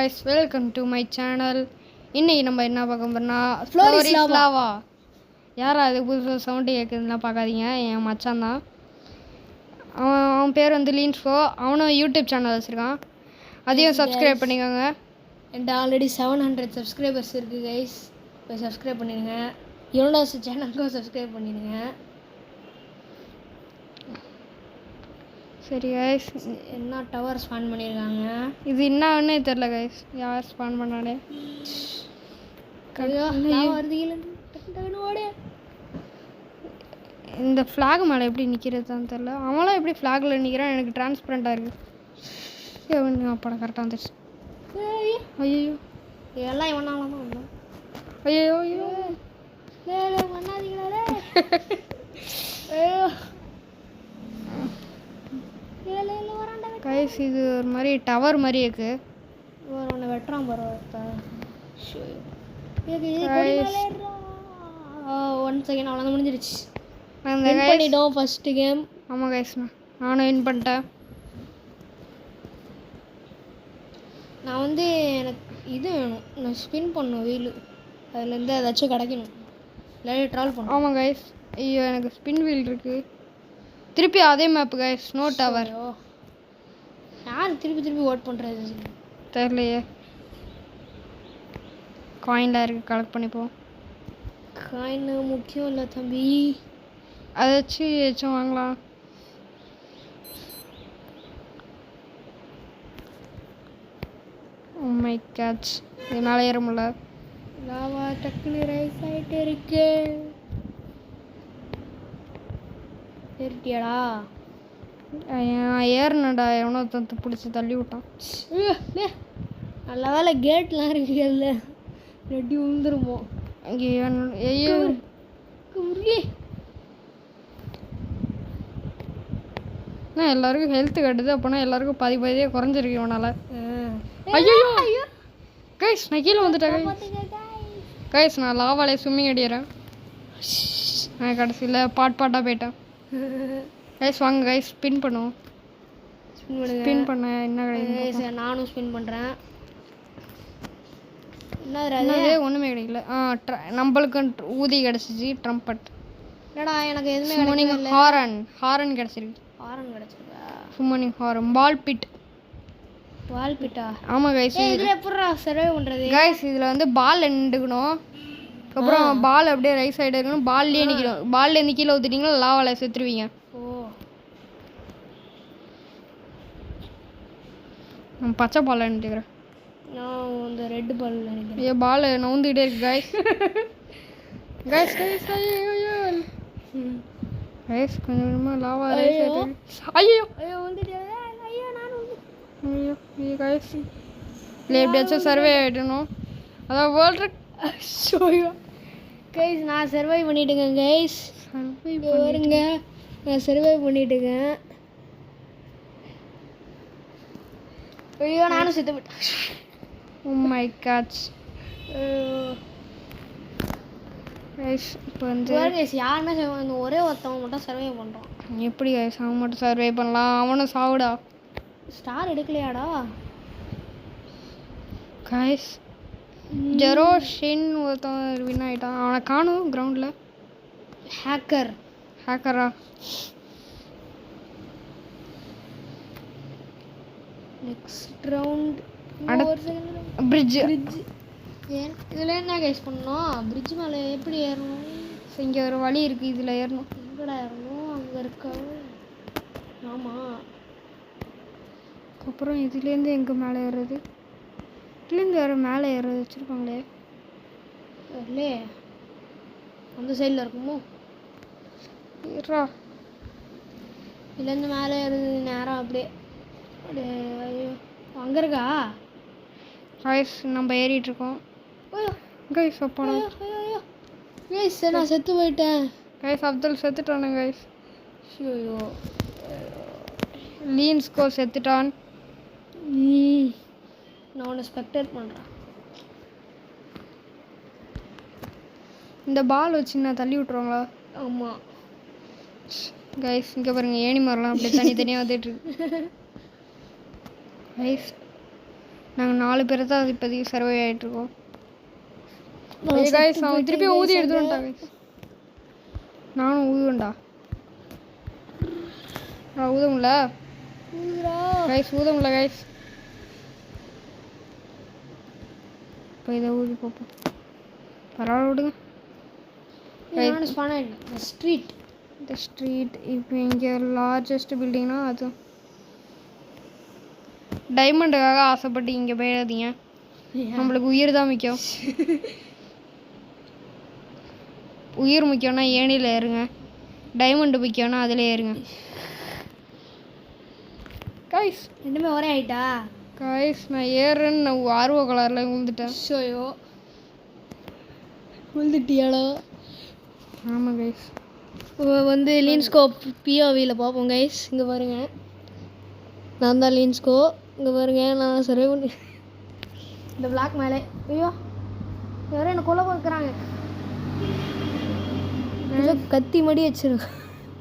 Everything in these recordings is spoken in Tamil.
guys, welcome to my channel. இன்னைக்கு நம்ம என்ன பார்க்க போறோம்னா ஃப்ளோரிஸ் லாவா. யாரா அது புதுசு சவுண்ட் கேட்குதுன்னா பார்க்காதீங்க, என் மச்சான் தான். அவன் பேர் வந்து லீன்ஸ்கோ. அவனும் யூடியூப் சேனல் வச்சுருக்கான், அதையும் சப்ஸ்கிரைப் பண்ணிக்கோங்க. என்கிட்ட ஆல்ரெடி 700 சப்ஸ்கிரைபர்ஸ் இருக்குது கைஸ். போய் சப்ஸ்கிரைப் பண்ணிடுங்க. யோனோஸ் சேனலுக்கும் சப்ஸ்கிரைப் பண்ணிடுங்க. சரி கைஸ், என்ன டவர் ஸ்பான் பண்ணியிருக்காங்க, இது என்னன்னே தெரில கைஸ். யார் ஸ்பான் பண்ணாடே இந்த ஃப்ளாக் மேலே எப்படி நிற்கிறதுன்னு தெரில. அவங்களாம் எப்படி ஃப்ளாகில் நிற்கிறான், எனக்கு டிரான்ஸ்பரண்ட்டாக இருக்குது. அப்பட கரெக்டாக வந்துடுச்சு. ஐயோ இதெல்லாம் இவனாலும் தான் வந்தோம். ஐயோ ஐயோ பண்ணாதீங்களா. கைஸ், இது ஒரு மாதிரி டவர் மாதிரி இருக்கு. ஒன்று வெட்டுறான் பரவாயில்ல. 1 செகண்ட் அவ்வளோதான், முடிஞ்சிருச்சு. பண்ணிட்டோம் ஃபஸ்ட்டு கேம். ஆமாம் கைஸ், நானும் வின் பண்ணிட்டேன். நான் வந்து எனக்கு இது வேணும், நான் ஸ்பின் பண்ணணும் வீலு, அதுலேருந்து ஏதாச்சும் கிடைக்கணும், இல்லாட்டி ட்ராவல் பண்ணணும். ஆமாம் கைஸ், ஐயோ எனக்கு ஸ்பின் வீல் இருக்குது. திருப்பி அதே மேப்பு கைஸ், நோ டவர். யார் திருப்பி ஓட் பண்ணுறது தெரியலையே. காயின்லாம் இருக்குது, கலெக்ட் பண்ணிப்போம். காயின் முக்கியம் இல்லை தம்பி, அதை வச்சு ஏதாச்சும் வாங்கலாம். ஓ மை காட், இது மேலே ஏற முடியல. லாவா டக்குனு ரைஸ் ஆகிட்டு இருக்கு. ஏறிட்டியாடா? ஏறினடா, எவனோ தந்து பிடிச்சி தள்ளி விட்டான். நல்ல வேலை கேட்லாம் இருக்குல்ல, ரெட்டி விழுந்துருமோ. ஐயோ எல்லாருக்கும் ஹெல்த் கட்டுது. அப்போனா எல்லாருக்கும் பாதியே குறைஞ்சிருக்கு இவனால. ஐயோ கைஸ், நான் கீழே வந்துட்டேன் கைஸ். நான் லாவாலே ஸ்விம்மிங் அடிக்கிறேன். நான் கடைசியில் பாட்டாக போயிட்டேன் கைஸ். வாங்க கைஸ், ஸ்பின் பண்ணுவோம். ஸ்பின் பண்ண என்ன கிடையாது. நானும் ஸ்பின் பண்ணுறேன். என்னது ஒன்றுமே கிடைக்கல. நம்மளுக்கு ஊதி கிடச்சிச்சு, ட்ரம்பட். என்னடா எனக்கு எதுவுமே ஹாரன் கிடச்சிருக்கு. ஹாரன் கிடச்சிருக்கா? சும்மனிங் ஹாரன். பால் பிட்டா? ஆமாம் கைஸ். இதில் எப்படா சர்வே பண்ணுறது கைஸ்? இதில் வந்து பால் நின்றுக்கணும், அப்புறம் பால் அப்படியே ரைட் சைடு இருக்கணும், பால்லேயே நிற்கணும். பால்லேருந்து கீழே ஊற்றிட்டிங்கன்னா லாவால செத்துருவீங்க. பச்சை பால் நினைக்கிறேன், நான் இந்த ரெட் பால் நினைக்கிறேன். ஏன் பால் நவுந்துக்கிட்டே இருக்கு கைஸ். கைஸ் கைஸ் கொஞ்சம் கொஞ்சமாக லாவா ரைஸ் ஆகிட்டு. ஐயோ ஐயோ கைஸ், இல்லை எப்படியாச்சும் சர்வே ஆகிடணும். அதான் வேர்ல்டு கைஸ். நான் சர்வை பண்ணிட்டுங்க கைஸ். வருங்க, நான் சர்வை பண்ணிட்டுங்க. ஐயோ நானும் செத்து விட்டேன். Oh my God guys. இப்போ வந்து யாருமே ஒரே ஒருத்தவங்க மட்டும் சர்வே பண்ணுறான். எப்படி கைஸ் அவன் மட்டும் சர்வே பண்ணலாம்? அவனும் சாவுடா. Star எடுக்கலையாடா guys? ஜெரோஷின் ஒருத்தன் வின் ஆகிட்டான். அவனை காணும் கிரவுண்டில். ஹேக்கரா? Next round bridge. இதில் என்ன கைஸ் பண்ணணும்? பிரிட்ஜ் மேலே எப்படி ஏறணும்? இங்கே ஒரு வழி இருக்குது, இதில் ஏறணும். எங்கடா ஏறணும்? அங்கே இருக்கா? ஆமாம். அப்புறம் இதுலேருந்து எங்கே மேலே ஏறுறது? இதுலேருந்து வேறு மேலே ஏறுறது வச்சுருப்பாங்களே. இல்லையே, அந்த சைடில் இருக்குமோ? ஏறா, இதுலேருந்து மேலே ஏறுது நேரம் அப்படியே. ஐயோ அங்கே இருக்கா கைஸ்? நம்ம ஏறிட்டுருக்கோம் கைஸ். அப்போனா கைஸ் நான் செத்து போயிட்டேன் கைஸ். அப்துல் செத்துட்டானு கைஸ். ஐயோ லீன்ஸ்கோ செத்துட்டான். நான் ஒன்று ஸ்பெக்டேட் பண்ணுறேன். இந்த பால் வச்சு நான் தள்ளி விட்ருவாங்களா? ஆமாம் கைஸ். இங்கே பாருங்கள், ஏணி மரம்லாம் அப்படியே தனித்தனியாக வந்துட்டுருக்கு கைஸ். நாங்கள் 4 பேர் தான் அது இப்போதைக்கு சர்வே ஆகிட்டுருக்கோம். கைஸ் அவன் திருப்பி ஊதி எடுத்துட்டான் கைஸ். நானும் ஊதுவேன்டா. நான் ஊதமுல்ல கைஸ், ஊதமுல்ல கைஸ். இப்போ இதை ஊதி பார்ப்போம். பரவாயில்ல விடுங்க. ஸ்ட்ரீட் இந்த ஸ்ட்ரீட் இப்போ இங்கே லார்ஜஸ்ட் பில்டிங்னா அது. டைமண்டுக்காக ஆசைப்பட்டு இங்கே போயிடாதீங்க. நம்மளுக்கு உயிர் தான் முக்கியம். உயிர் முக்கியம்னா ஏணியில் ஏறுங்க. டைமண்டு முக்கியம்னா அதில் ஏறுங்க. கைஸ் ரெண்டுமே ஒரே ஆயிட்டா கைஸ், நான் ஏறுறேன்னு நான் ஆர்வ கலரில் விழுந்துட்டேன். ஷோயோ விழுந்துட்டியாளோ? ஆமாம் கைஸ். வந்து லீன்ஸ்கோப் பிஓவியில் பார்ப்போம் கைஸ். இங்கே பாருங்க, நான் தான் லீன்ஸ்கோ. இங்கே பாருங்க, நான் சர்வே பண்ணி இந்த பிளாக் மேலே. ஐயோ யாரும் என்னை கொலை பார்க்குறாங்க. கத்தி மடி வச்சிருக்கேன்.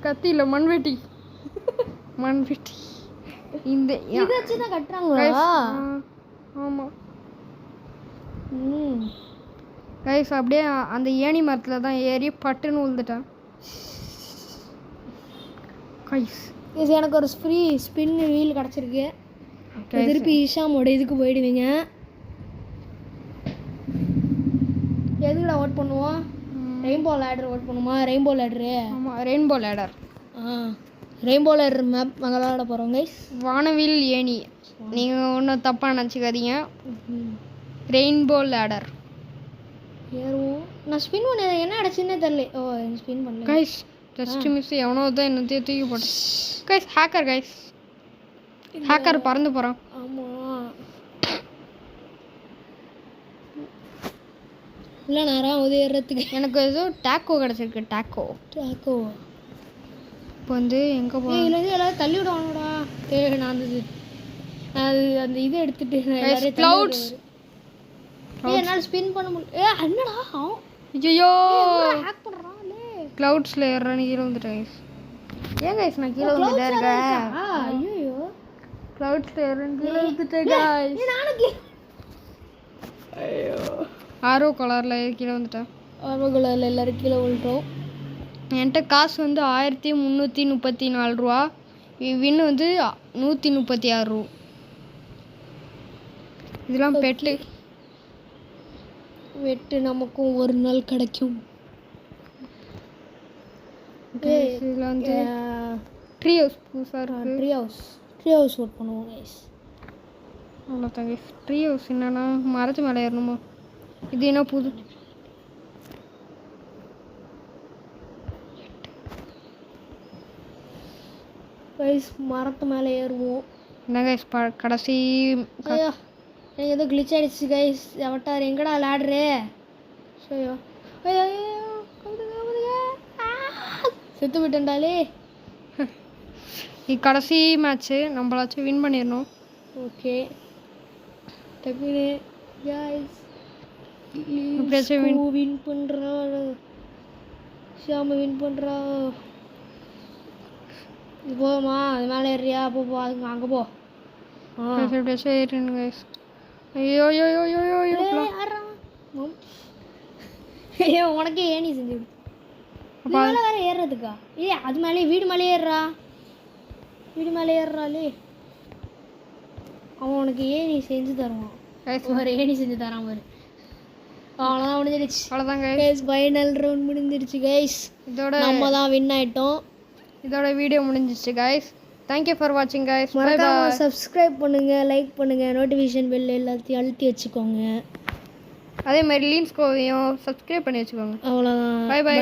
கத்தி இல்லை, மண்வெட்டி. மண்வெட்டி இந்த இதை வச்சு தான் கட்டுறாங்களா? ஆமாம் கைஸ். அப்படியே அந்த ஏணி மரத்தில் தான் ஏறி பட்டுன்னு விழுந்துட்டேன் கைஸ். எனக்கு ஒரு ஃப்ரீ ஸ்பின் வீல் கிடச்சிருக்கு. திருப்பி ஈஷாமோட இதுக்கு போயிடுவீங்க. எதுக்குடா ஓட் பண்ணுவோம்? ரெயின்போ லேடர் ஓட் பண்ணுமா? Rainbow ladder. ஆமாம், rainbow ladder. Rainbow ladder map நாங்கள் விளாட போகிறோம் கைஸ். வானவில் ஏணி, நீங்கள் ஒன்றும் தப்பாக நினச்சிக்காதீங்க. ரெயின்போ லேடர் ஏறுவோம். நான் ஸ்பின் பண்ண என்ன அடைச்சுன்னே தெரியல. ஓ ஸ்பின் பண்ணல கைஸ். Just miss. எவனோ தான் என்னத்தையும் தூக்கி போட்டேன் கைஸ். Hacker guys. ஹேக்கர் பறந்து போகிறான். ஆமாம், இல்லை நேரம் உதயறதுக்கு. எனக்கு ஏதோ டேக்கோ கிடச்சிருக்கு. டேக்கோ டேக்கோ இப்போ வந்து எங்கே போகிறேன்? இதுலேருந்து எல்லாரும் தள்ளி விடுவானுடா. நான் அது அந்த இதை எடுத்துட்டு க்ளவுட்ஸ். என்னால் ஸ்பின் பண்ண முடியல. என்னடா ஐயோ ஹேக் பண்ணுறான். க்ளவுட்ஸில் ஏறுறேன்னு கீழே வந்துட்டேன். ஏன் கைஸ் நான் கீழே வந்துட்டே இருக்கேன்? ஐயோ க்ளவுட்ஸில் ஏறுறேன்னு கீழே வந்துட்டேன் கைஸ். ஐயோ ஆரோ கலரில் கீழே வந்துட்டேன். ஆரோ கலரில் எல்லோரும் கீழே விழுறோம். என்கிட்ட காசு வந்து 1334 ரூபா. வின்னு வந்து 136 ரூபா. இதெல்லாம் பெட்டு. வெட்டு நமக்கும் ஒரு நாள் கிடைக்கும். இதில் வந்து ட்ரீ ஹவுஸ் புதுசாக இருக்குது. ட்ரீ ஹவுஸ் ஓட் பண்ணுவோம் கைஸ். அவ்வளோதான் கைஸ். ட்ரீ ஹவுஸ் என்னன்னா மரத்து மேலே ஏறணுமா? இது என்ன புது கைஸ்? மரத்து மேலே ஏறுவோம். என்ன கைஸ் கடைசி ஐயோ எனக்கு ஏதோ கிளிச் ஆகிடுச்சு கைஸ். அவட்டார் எங்கடா லேட்ரு? ஐயோ ஐயோ செத்து விட்டேன்டாலே. இது கடைசி மேட்ச்சு, நம்மளாச்சும் வின் பண்ணிடணும். ஓகே டக்குனு கைஸ் எப்படியாச்சும் வின் பண்ணுறா. ஷியாம வின் பண்ணுறா. போமா அது மேலே ஏறியா? போ அங்கே போ. எப்படியாச்சும் ஏறிடணும் கைஸ். ஐயோ ஐயோ ஐயோ ஐயோ ஐயோ உனக்கே ஏணி செஞ்சு மேலே வேற ஏறுறதுக்கா? அது மேலே வீடு மேலே ஏறுறா. வீடு மேலே ஏறுறாளே. அவன் உனக்கு ஏணி செஞ்சு தருவான். ஒரு ஏணி செஞ்சு தரான் பாரு. அவ்வளோதான் முடிஞ்சிடுச்சு. அவ்வளோதான் கைஸ். ஃபைனல் ரவுண்ட் முடிஞ்சிடுச்சு கைஸ். இதோட நம்ம தான் வின் ஆகிட்டோம். இதோட வீடியோ முடிஞ்சிச்சு கைஸ். தேங்க்யூ ஃபார் வாட்சிங் கைஸ். மறக்காம சப்ஸ்கிரைப் பண்ணுங்கள், லைக் பண்ணுங்கள், நோட்டிஃபிகேஷன் பெல் எல்லாத்தையும் அழுத்தி வச்சுக்கோங்க. அதே மாதிரி லீன்ஸ்கோவையும் சப்ஸ்கிரைப் பண்ணி வச்சுக்கோங்க. அவ்வளோதான். Bye by.